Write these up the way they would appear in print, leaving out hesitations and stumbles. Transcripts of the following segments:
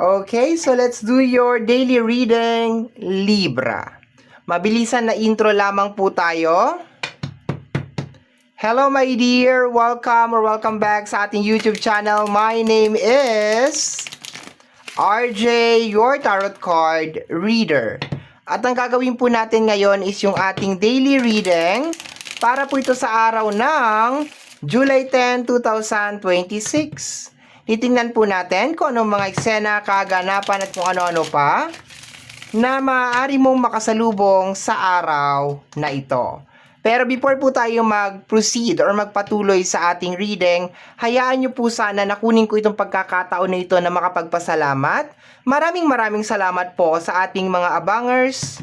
Okay, so let's do your daily reading, Libra. Mabilisan na intro lamang po tayo. Hello my dear, welcome back sa ating YouTube channel. My name is RJ, your tarot card reader. At ang gagawin po natin ngayon is yung ating daily reading para po ito sa araw ng July 10, 2026. Titingnan po natin kung anong mga eksena, kaganapan at kung ano-ano pa na maaari mong makasalubong sa araw na ito. Pero before po tayo mag-proceed or magpatuloy sa ating reading, hayaan nyo po sana na kunin ko itong pagkakataon na ito na makapagpasalamat. Maraming salamat po sa ating mga abangers,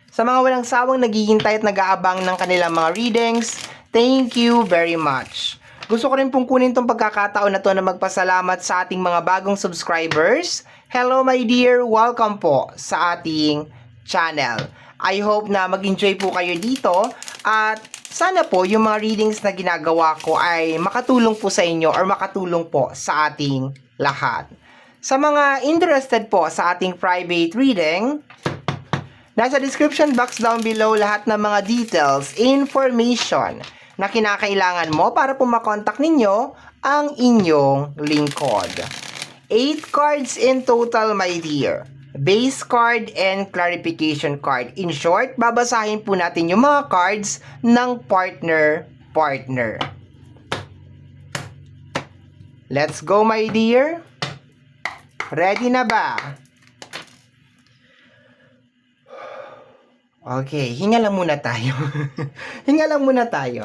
sa mga walang sawang naghihintay at nag-aabang ng kanilang mga readings. Thank you very much. Gusto ko rin pong kunin itong pagkakataon na to na magpasalamat sa ating mga bagong subscribers. Hello my dear, welcome po sa ating channel. I hope na mag-enjoy po kayo dito at sana po yung mga readings na ginagawa ko ay makatulong po sa inyo or makatulong po sa ating lahat. Sa mga interested po sa ating private reading, nasa description box down below lahat ng mga details, information na kinakailangan mo para po makontak ninyo ang inyong lingkod. 8 cards in total, my dear. Base card and clarification card. In short, babasahin po natin yung mga cards ng partner. Let's go, my dear. Ready na ba? Okay, hinga lang muna tayo. Hinga lang muna tayo.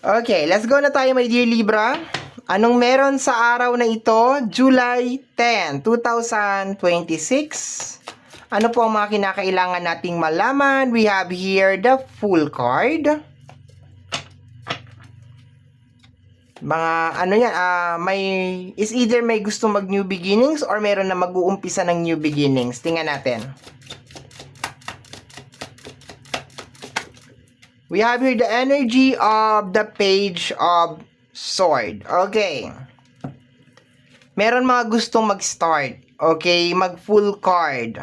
Okay, let's go na tayo, my dear Libra. Anong meron sa araw na ito? July 10, 2026. Ano po ang mga kinakailangan nating malaman? We have here the full card. Mga ano yan, is either may gusto mag new beginnings or meron na mag-uumpisa ng new beginnings. Tingnan natin. We have here the energy of the Page of Sword. Okay. Meron mga gustong mag-start. Okay, mag-full card.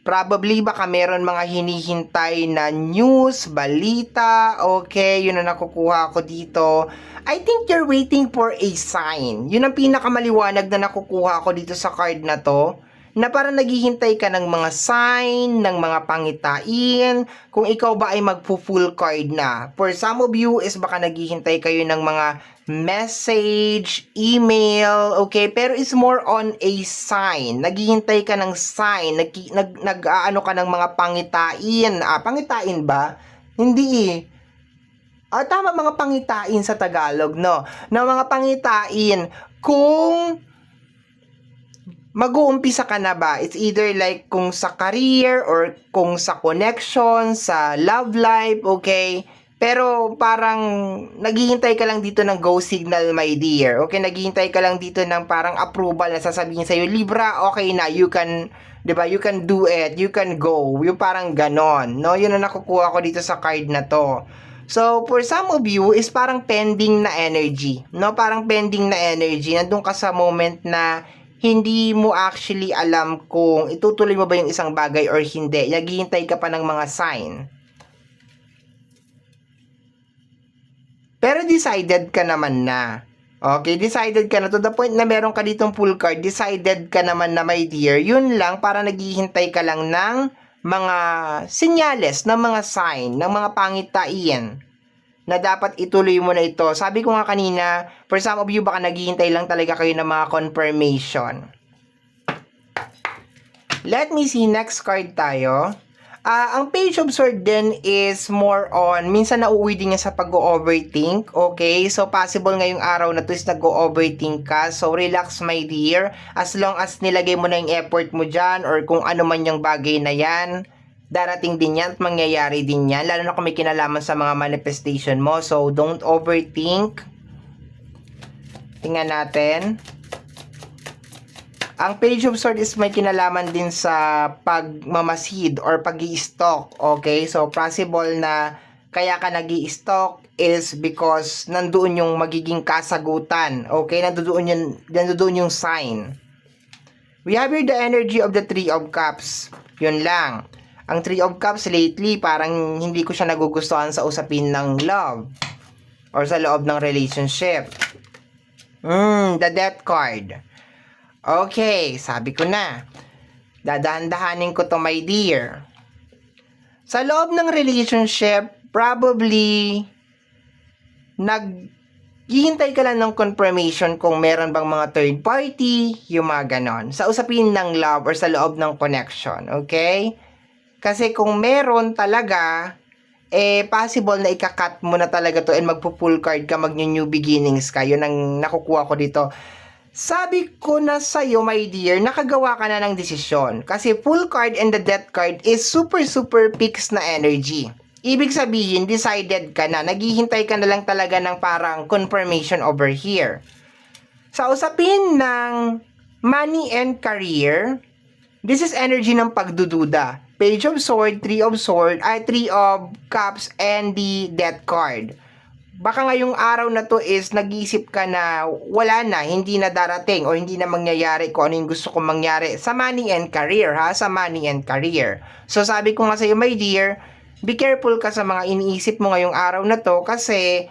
Probably baka meron mga hinihintay na news, balita. Okay, yun ang nakukuha ko dito. I think you're waiting for a sign. Yun ang pinakamaliwanag na nakukuha ko dito sa card na to. Na parang naghihintay ka ng mga sign, ng mga pangitain, kung ikaw ba ay magpo-full card na. For some of you is baka naghihintay kayo ng mga message, email, okay? Pero it's more on a sign. Naghihintay ka ng sign, nag-aano ka ng mga pangitain. Pangitain ba? Hindi eh. Tama, mga pangitain sa Tagalog, no? Na mga pangitain, kung mag-uumpisa ka na ba? It's either like kung sa career or kung sa connection, sa love life, okay? Pero parang naghihintay ka lang dito ng go signal, my dear. Okay, naghihintay ka lang dito ng parang approval na sasabihin sa'yo, Libra, okay na, you can, diba, you can do it, you can go. Yung parang ganon, no? Yun ang nakukuha ko dito sa card na to. So, for some of you, is parang pending na energy, no? Parang pending na energy. Nandun ka sa moment na hindi mo actually alam kung itutuloy mo ba yung isang bagay or hindi. Naghihintay ka pa ng mga sign. Pero decided ka naman na. Okay, decided ka na to the point na meron ka ditong full card. Decided ka naman na, my dear. Yun lang, para naghihintay ka lang ng mga senyales, ng mga sign, ng mga pangitain na dapat ituloy mo na ito. Sabi ko nga kanina, for some of you, baka naghihintay lang talaga kayo ng mga confirmation. Let me see, next card tayo. Ang Page of Sword din is more on, minsan nauuwi din niya sa pag-overthink. Okay, so possible ngayong araw na to is nag-overthink ka. So relax, my dear. As long as nilagay mo na yung effort mo dyan or kung ano man yung bagay na yan, darating din yan at mangyayari din yan, lalo na kung may kinalaman sa mga manifestation mo. So, don't overthink. Tingnan natin. Ang Page of Swords is may kinalaman din sa pagmamasid or pag-i-stalk. Okay? So, possible na kaya ka nag-i-stalk is because nandoon yung magiging kasagutan. Okay? Nandoon yung sign. We have here the energy of the Three of Cups. Yun lang. Ang Three of Cups lately, parang hindi ko siya nagugustuhan sa usapin ng love or sa loob ng relationship. The Death card. Okay, sabi ko na. Dadahan-dahanin ko to, my dear. Sa loob ng relationship, probably naghihintay ka lang ng confirmation kung meron bang mga third party, yung mga ganon. Sa usapin ng love or sa loob ng connection, okay? Kasi kung meron talaga, possible na ikakat mo na talaga to and magpo-full card ka, mag-new beginnings ka. Yun ang nakukuha ko dito. Sabi ko na sa'yo, my dear, nakagawa ka na ng desisyon. Kasi full card and the death card is super fixed na energy. Ibig sabihin, decided ka na. Naghihintay ka na lang talaga ng parang confirmation over here. Sa usapin ng money and career, this is energy ng pagdududa. Page of Swords, Three of Cups, and the Death card. Baka ngayong araw na to is nag-iisip ka na wala na, hindi na darating o hindi na mangyayari kung ano yung gusto kong mangyari sa money and career, ha? Sa money and career. So sabi ko nga sa iyo, my dear, be careful ka sa mga iniisip mo ngayong araw na to kasi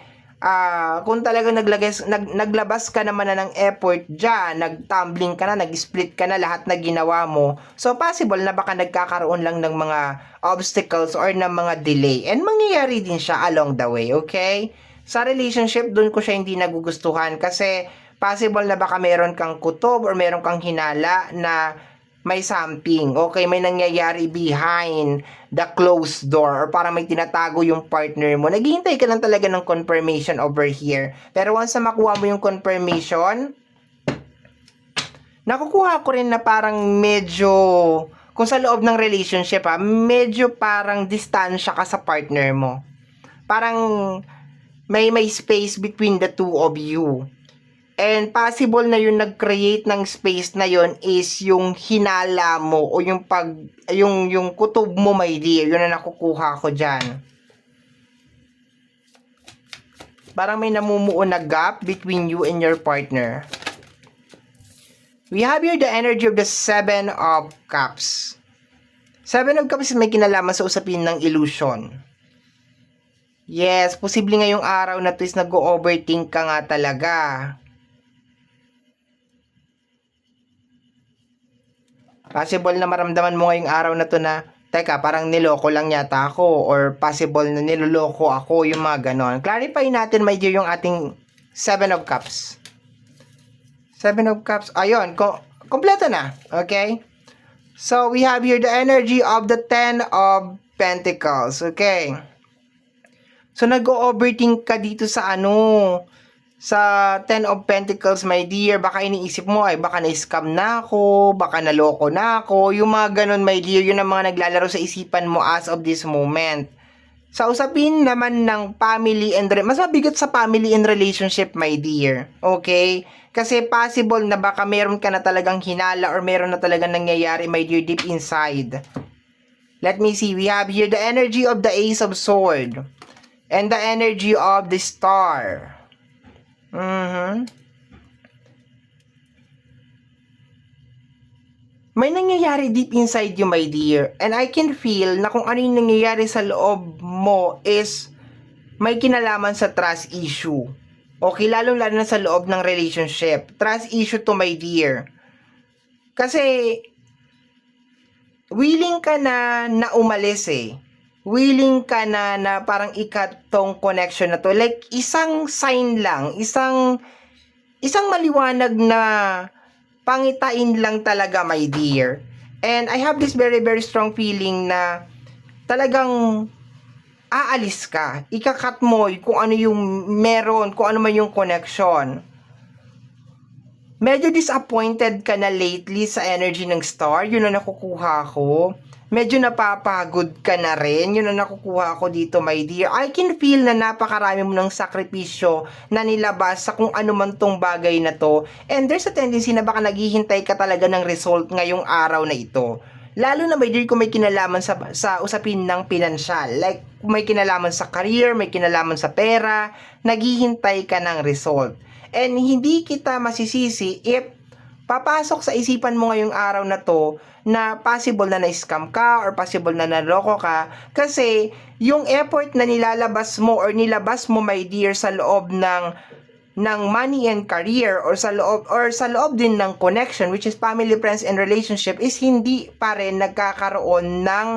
kung talaga naglabas ka naman na ng effort dyan, nag-tumbling ka na, nag-split ka na lahat na ginawa mo, so possible na baka nagkakaroon lang ng mga obstacles or ng mga delay, and mangyayari din siya along the way, okay? Sa relationship, dun ko siya hindi nagugustuhan kasi possible na baka meron kang kutob or meron kang hinala na may something, okay, may nangyayari behind the closed door or parang may tinatago yung partner mo. Naghihintay ka lang talaga ng confirmation over here. Pero once na makuha mo yung confirmation, nakukuha ko rin na parang medyo, kung sa loob ng relationship medyo parang distansya ka sa partner mo. Parang may space between the two of you. And possible na yung nag-create ng space na yon is yung hinala mo o yung yung kutob mo, my dear. Yun na nakukuha ko dyan. Parang may namumuo na gap between you and your partner. We have here the energy of the Seven of Cups. Seven of Cups may kinalaman sa usapin ng illusion. Yes, posible ngayong araw na to is nag-overthink ka nga talaga. Possible na maramdaman mo ngayong araw na to na, teka, parang niloko lang yata ako, or possible na niloloko ako, yung mga ganon. Clarify natin, my dear, yung ating Seven of Cups. Seven of Cups, ayun, kompleto na, okay? So, we have here the energy of the Ten of Pentacles, okay? So, nag-overthink ka dito sa sa Ten of Pentacles, my dear. Baka iniisip mo ay baka na-scam na ako, baka naloko na ako, yung mga ganun, my dear. Yun ang mga naglalaro sa isipan mo as of this moment. Sa usapin naman ng family and mas mabigat sa family and relationship, my dear. Okay? Kasi possible na baka meron ka na talagang hinala or meron na talagang nangyayari, my dear, deep inside. Let me see. We have here the energy of the Ace of Swords and the energy of the Star. May nangyayari deep inside you, my dear. And I can feel na kung ano yung nangyayari sa loob mo is may kinalaman sa trust issue. Okay, lalong-lalo na sa loob ng relationship. Trust issue to, my dear. Kasi willing ka na umalis willing ka na parang ikat tong connection na to. Like, isang sign lang, isang maliwanag na pangitain lang talaga, my dear. And I have this very strong feeling na talagang aalis ka. Ikakat mo kung ano yung meron, kung ano man yung connection. Medyo disappointed ka na lately sa energy ng Star. Yun na nakukuha ko. Medyo napapagod ka na rin. Yun ang nakukuha ko dito, my dear. I can feel na napakarami mo ng sakripisyo na nilabas sa kung ano man tong bagay na to. And there's a tendency na baka naghihintay ka talaga ng result ngayong araw na ito. Lalo na may dear kung may kinalaman sa usapin ng pinansyal. Like, kung may kinalaman sa career, may kinalaman sa pera, naghihintay ka ng result. And hindi kita masisisi if papasok sa isipan mo ngayong araw na to na possible na na-scam ka or possible na naloko ka kasi yung effort na nilalabas mo or nilabas mo, my dear, sa loob ng money and career or sa loob din ng connection, which is family, friends, and relationship, is hindi pa rin nagkakaroon ng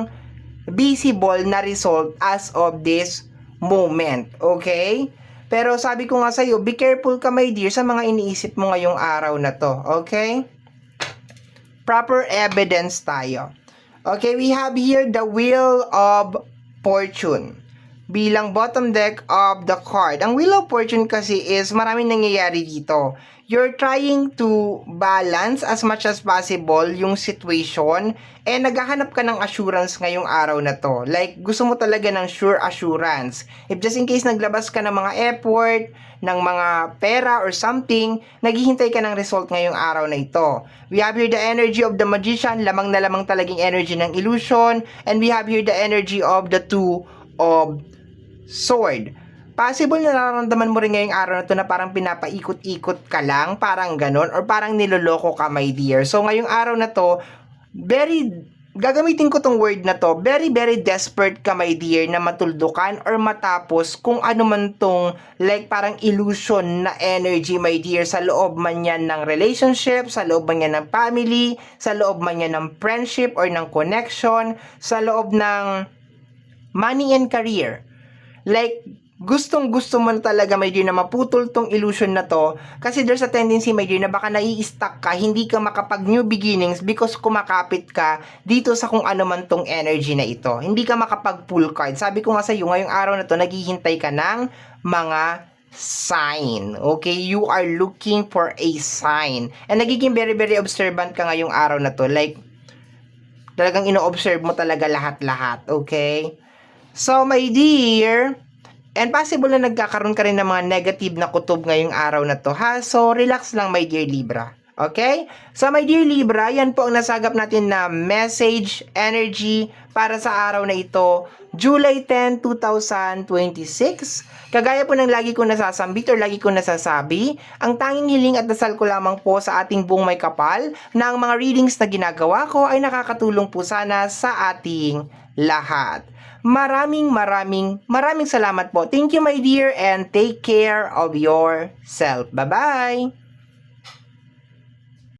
visible na result as of this moment. Okay? Pero sabi ko nga sa'yo, be careful ka, my dear, sa mga iniisip mo ngayong araw na to. Okay? Proper evidence tayo. Okay, we have here the Wheel of Fortune bilang bottom deck of the card. Ang Wheel of Fortune kasi is maraming nangyayari dito. You're trying to balance as much as possible yung situation and naghahanap ka ng assurance ngayong araw na to. Like, gusto mo talaga ng sure assurance. If just in case naglabas ka ng mga effort, ng mga pera or something, naghihintay ka ng result ngayong araw na ito. We have here the energy of the Magician, lamang na lamang talagang energy ng illusion, and we have here the energy of the Two of Sword. Possible na nararamdaman mo rin ngayong araw na to na parang pinapaikot-ikot ka lang, parang ganon, or parang niloloko ka, my dear. So ngayong araw na to, gagamitin ko tong word na to, very desperate ka, my dear, na matuldukan or matapos kung ano man tong like parang illusion na energy, my dear, sa loob man yan ng relationship, sa loob man yan ng family, sa loob man yan ng friendship or ng connection, sa loob ng money and career. Like, gustong-gusto mo na talaga, my dear, na maputol tong illusion na to kasi there's a tendency, my dear, na baka nai-stuck ka, hindi ka makapag new beginnings because kumakapit ka dito sa kung ano man tong energy na ito. Hindi ka makapag pull card. Sabi ko nga sa iyo, ngayong araw na to, naghihintay ka ng mga sign. Okay? You are looking for a sign. And nagiging very observant ka ngayong araw na to. Like, talagang ino-observe mo talaga lahat-lahat. Okay? So, my dear, and possible na nagkakaroon ka rin ng mga negative na kutob ngayong araw na to, ha? So, relax lang, my dear Libra. Okay? So, my dear Libra, yan po ang nasagap natin na message, energy para sa araw na ito, July 10, 2026. Kagaya po ng lagi ko nasasambit or lagi ko nasasabi, ang tanging hiling at dasal ko lamang po sa ating buong may kapal na ang mga readings na ginagawa ko ay nakakatulong po sana sa ating lahat. Maraming salamat po. Thank you, my dear, and take care of yourself. Bye-bye!